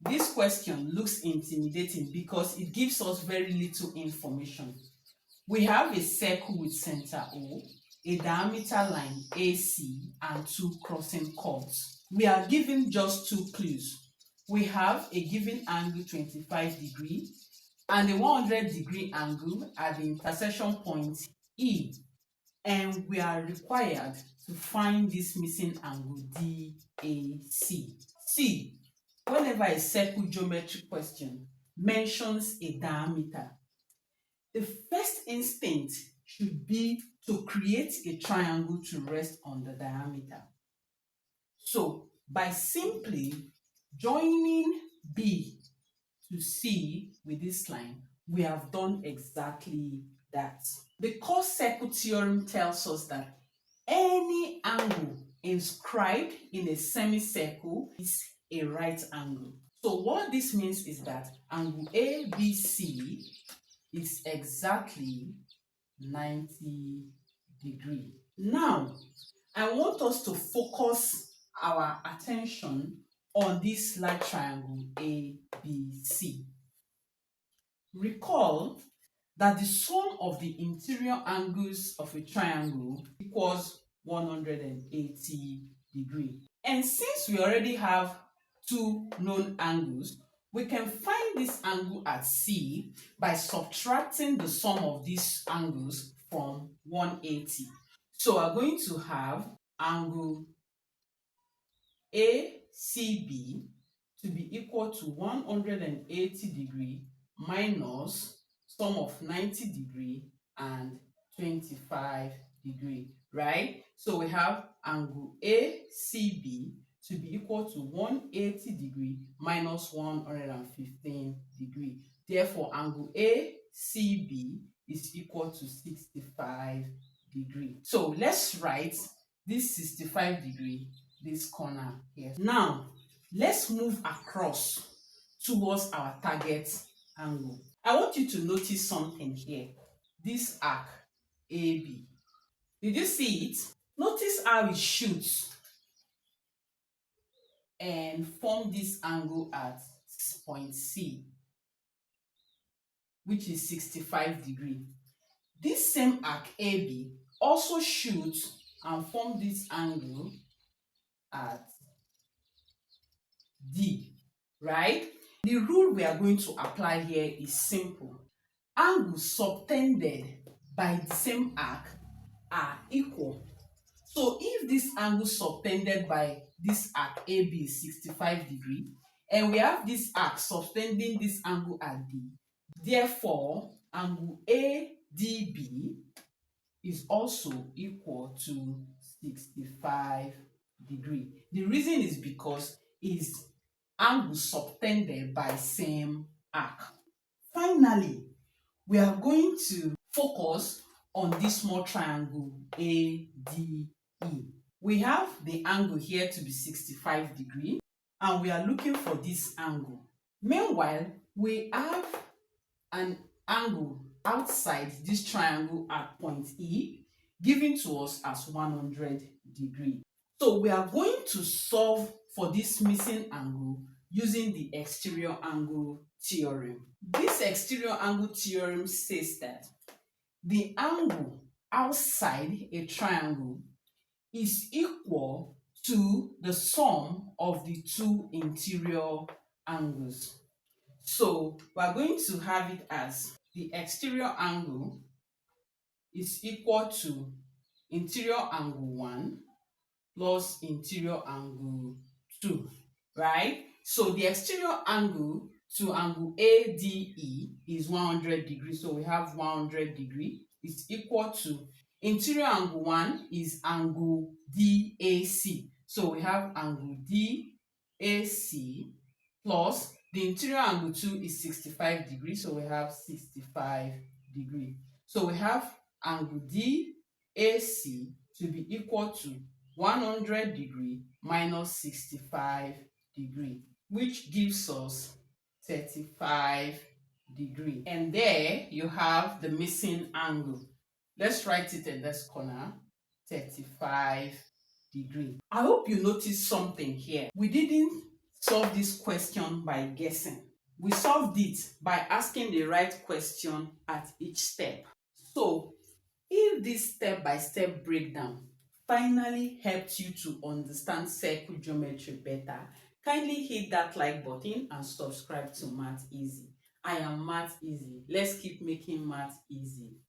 This question looks intimidating because it gives us very little information. We have a circle with center O, a diameter line AC, and two crossing chords. We are given just two clues. We have a given angle 25 degree and a 100 degree angle at the intersection point E, and we are required to find this missing angle DAC. See, whenever a circle geometry question mentions a diameter, the first instinct should be to create a triangle to rest on the diameter. So, by simply joining B to C with this line, we have done exactly that. The cos-circle theorem tells us that any angle inscribed in a semicircle is a right angle. So what this means is that angle ABC is exactly 90 degrees. Now, I want us to focus our attention on this large triangle ABC. Recall that the sum of the interior angles of a triangle equals 180 degrees. And since we already have two known angles, we can find this angle at C by subtracting the sum of these angles from 180. So we're going to have angle ACB to be equal to 180 degrees minus sum of 90 degrees and 25 degrees, right? So we have angle ACB to be equal to 180 degrees minus 115 degrees. Therefore, angle ACB is equal to 65 degrees. So let's write this 65 degrees, this corner here. Now, let's move across towards our target angle. I want you to notice something here. This arc AB. Did you see it? Notice how it shoots and form this angle at point C, which is 65 degrees. This same arc AB also shoots and form this angle at D, right? The rule we are going to apply here is simple. Angles subtended by the same arc are equal. So if this angle subtended by this arc AB is 65 degrees, and we have this arc subtending this angle at D, therefore angle ADB is also equal to 65 degrees. The reason is because it's angle subtended by same arc. Finally, we are going to focus on this small triangle ADE. We have the angle here to be 65 degrees and we are looking for this angle. Meanwhile, we have an angle outside this triangle at point E given to us as 100 degrees. So we are going to solve for this missing angle using the exterior angle theorem. This exterior angle theorem says that the angle outside a triangle is equal to the sum of the two interior angles. So we are going to have it as the exterior angle is equal to interior angle 1 plus interior angle 2, right? So the exterior angle to angle ADE is 100 degrees. So we have 100 degrees is equal to interior angle 1 is angle DAC. So we have angle DAC plus the interior angle 2 is 65 degrees. So we have 65 degrees. So we have angle DAC to be equal to 100 degrees minus 65 degrees, which gives us 35 degrees. And there you have the missing angle. Let's write it in this corner, 35 degrees. I hope you noticed something here. We didn't solve this question by guessing. We solved it by asking the right question at each step. So, if this step-by-step breakdown finally helped you to understand circle geometry better, kindly hit that like button and subscribe to Math Easy. I am Math Easy. Let's keep making math easy.